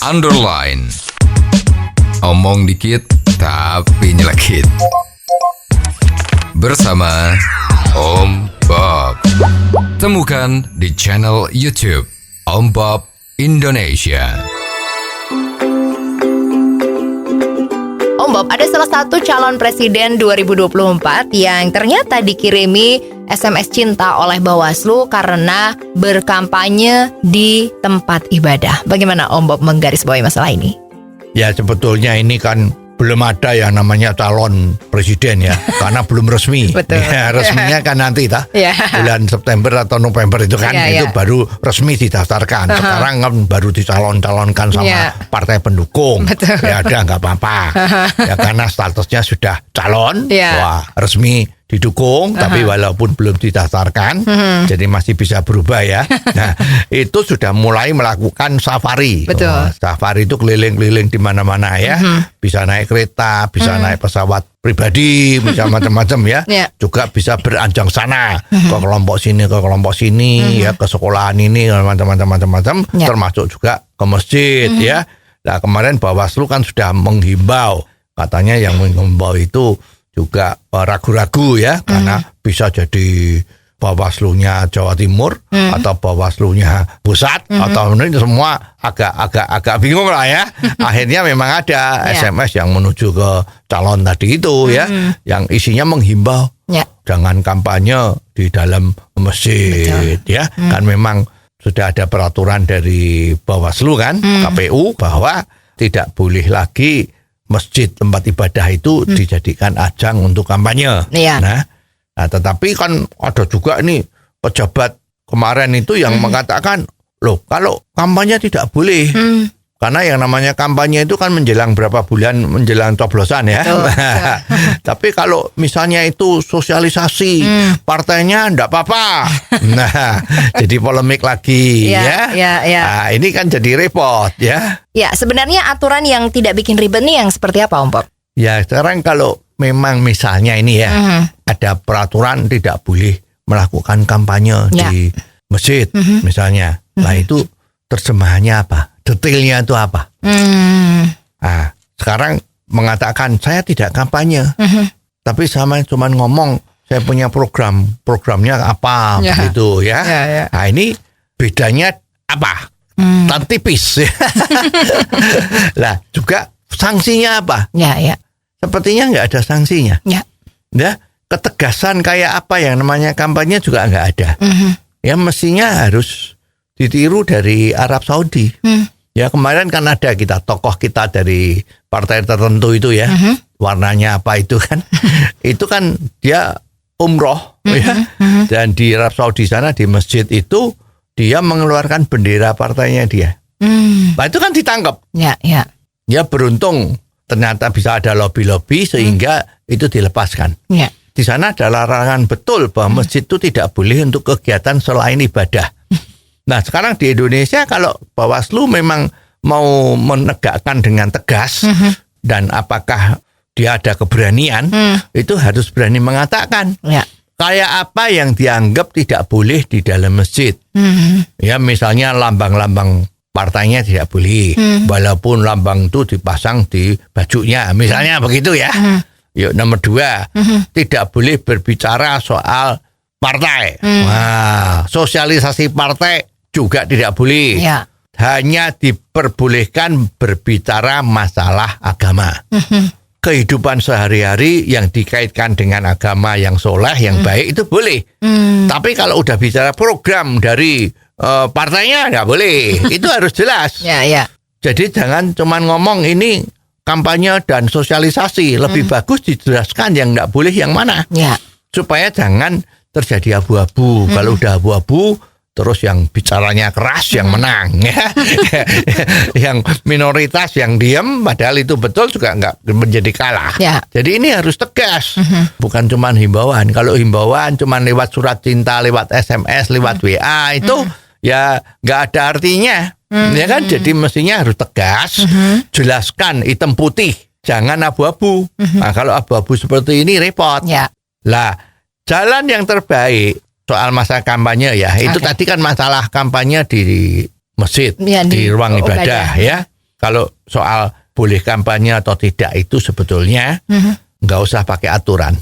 underline. Omong dikit tapi nyelekit. Bersama Om Bob. Temukan di channel YouTube Om Bob Indonesia. Om Bob, ada salah satu calon presiden 2024 yang ternyata dikirimi SMS cinta oleh Bawaslu karena berkampanye di tempat ibadah. Bagaimana Om Bob menggarisbawahi masalah ini? Ya, sebetulnya ini kan belum ada yang namanya calon presiden ya, karena belum resmi. Betul. Ya, resminya kan nanti Ya. bulan September atau November itu kan, itu baru resmi didaftarkan. Sekarang kan baru dicalon-calonkan sama partai pendukung. Betul. Ya ada, nggak apa-apa. Ya karena statusnya sudah calon, wah resmi didukung, tapi walaupun belum didaftarkan, jadi masih bisa berubah ya. Nah, itu sudah mulai melakukan safari. Betul. Safari itu keliling-keliling di mana-mana ya. Bisa naik kereta, bisa naik pesawat pribadi, bisa macam-macam ya. Juga bisa beranjang sana ke kelompok sini, ya ke sekolahan ini, macam-macam, termasuk juga ke masjid ya. Nah, kemarin Bawaslu kan sudah menghimbau, katanya yang menghimbau itu juga ragu-ragu ya, karena bisa jadi Bawaslunya Jawa Timur atau Bawaslunya pusat atau ini semua agak bingung lah ya. Akhirnya memang ada SMS yang menuju ke calon tadi itu ya, yang isinya menghimbau jangan kampanye di dalam masjid. Ya. Kan memang sudah ada peraturan dari Bawaslu kan, KPU, bahwa tidak boleh lagi masjid tempat ibadah itu dijadikan ajang untuk kampanye. Nah, tetapi kan ada juga nih pejabat kemarin itu yang mengatakan, loh kalau kampanye tidak boleh, karena yang namanya kampanye itu kan menjelang berapa bulan menjelang coblosan ya. Tapi kalau misalnya itu sosialisasi partainya enggak apa-apa. Nah, jadi polemik lagi ya. Nah, ini kan jadi repot ya. Ya, sebenarnya aturan yang tidak bikin ribet nih yang seperti apa Om Bob? Ya, sekarang kalau memang misalnya ini ya, ada peraturan tidak boleh melakukan kampanye di masjid misalnya. Nah, itu terjemahannya apa? Detailnya itu apa? Nah, sekarang mengatakan saya tidak kampanye, tapi sama cuma ngomong saya punya programnya apa begitu ya. Nah, ini bedanya apa? Tan tipis. Lah, juga sanksinya apa? Sepertinya nggak ada sanksinya. Ya, ketegasan kayak apa yang namanya kampanye juga nggak ada. Ya, mestinya harus ditiru dari Arab Saudi. Ya, kemarin kan ada tokoh kita dari partai tertentu itu ya. Warnanya apa itu kan? Itu kan dia umroh ya. Dan di Arab Saudi sana di masjid itu dia mengeluarkan bendera partainya dia. Nah, itu kan ditangkap. Ya, beruntung ternyata bisa ada lobby-lobby sehingga itu dilepaskan. Di sana ada larangan betul bahwa masjid itu tidak boleh untuk kegiatan selain ibadah. Nah, sekarang di Indonesia kalau Bawaslu memang mau menegakkan dengan tegas dan apakah dia ada keberanian, itu harus berani mengatakan. Kayak apa yang dianggap tidak boleh di dalam masjid. Ya, misalnya lambang-lambang partainya tidak boleh, walaupun lambang itu dipasang di bajunya, misalnya begitu ya. Yuk, nomor 2, tidak boleh berbicara soal partai. Nah, sosialisasi partai juga tidak boleh. Hanya diperbolehkan berbicara masalah agama. Kehidupan sehari-hari yang dikaitkan dengan agama yang soleh, yang baik itu boleh. Tapi kalau udah bicara program dari partainya nggak boleh. Itu harus jelas. Jadi jangan cuma ngomong ini kampanye dan sosialisasi. Lebih bagus dijelaskan yang nggak boleh yang mana. Supaya jangan terjadi abu-abu. Kalau udah abu-abu, terus yang bicaranya keras yang menang ya. Yang minoritas yang diam padahal itu betul juga nggak menjadi kalah. Jadi ini harus tegas. Bukan cuma himbauan. Kalau himbauan cuma lewat surat cinta, lewat SMS, lewat WA itu ya nggak ada artinya. Ya kan, jadi mestinya harus tegas. Jelaskan hitam putih, jangan abu-abu. Nah, kalau abu-abu seperti ini repot. Lah, jalan yang terbaik soal masa kampanye ya, itu tadi kan masalah kampanye di masjid, di ruang ibadah ya. kalau soal boleh kampanye atau tidak itu sebetulnya nggak usah pakai aturan.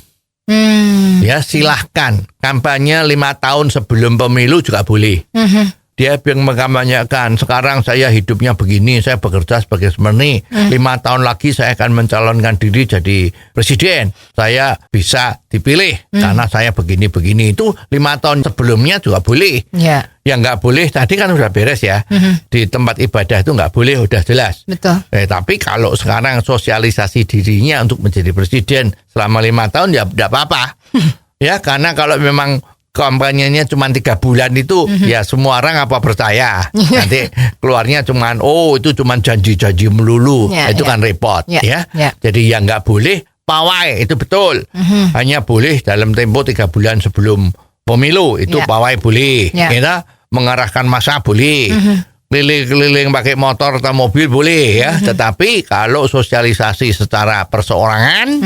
Ya silahkan kampanye 5 tahun sebelum pemilu juga boleh. Dia yang mengkampanyekan sekarang saya hidupnya begini, saya bekerja sebagai seperti 5 tahun lagi saya akan mencalonkan diri jadi presiden, saya bisa dipilih karena saya begini-begini. Itu 5 tahun sebelumnya juga boleh. Yang nggak boleh tadi kan udah beres ya. Di tempat ibadah itu nggak boleh, udah jelas. Betul. Tapi kalau sekarang sosialisasi dirinya untuk menjadi presiden selama 5 tahun ya tidak apa-apa. Ya karena kalau memang kampanyenya cuma 3 bulan itu ya semua orang apa percaya. Nanti keluarnya cuma itu cuma janji-janji melulu. Itu kan repot ya. Jadi yang nggak boleh pawai itu betul. Hanya boleh dalam tempo 3 bulan sebelum pemilu itu pawai boleh. Kita mengarahkan massa boleh. Keliling-keliling pakai motor atau mobil boleh ya. Tetapi kalau sosialisasi secara perseorangan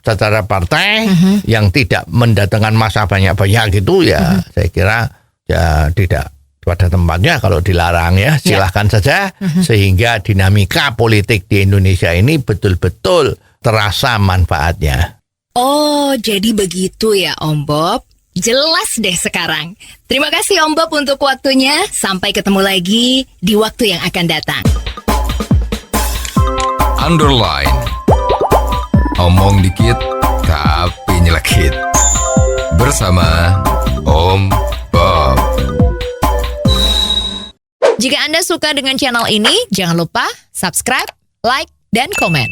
secara partai yang tidak mendatangkan massa banyak-banyak gitu ya saya kira ya tidak pada tempatnya kalau dilarang ya. Silahkan saja sehingga dinamika politik di Indonesia ini betul-betul terasa manfaatnya. Oh, jadi begitu ya Om Bob. Jelas deh sekarang. Terima kasih Om Bob untuk waktunya. Sampai ketemu lagi di waktu yang akan datang. Underline. Omong dikit tapi nyelekit. Bersama Om Bob. Jika Anda suka dengan channel ini, jangan lupa subscribe, like, dan komen.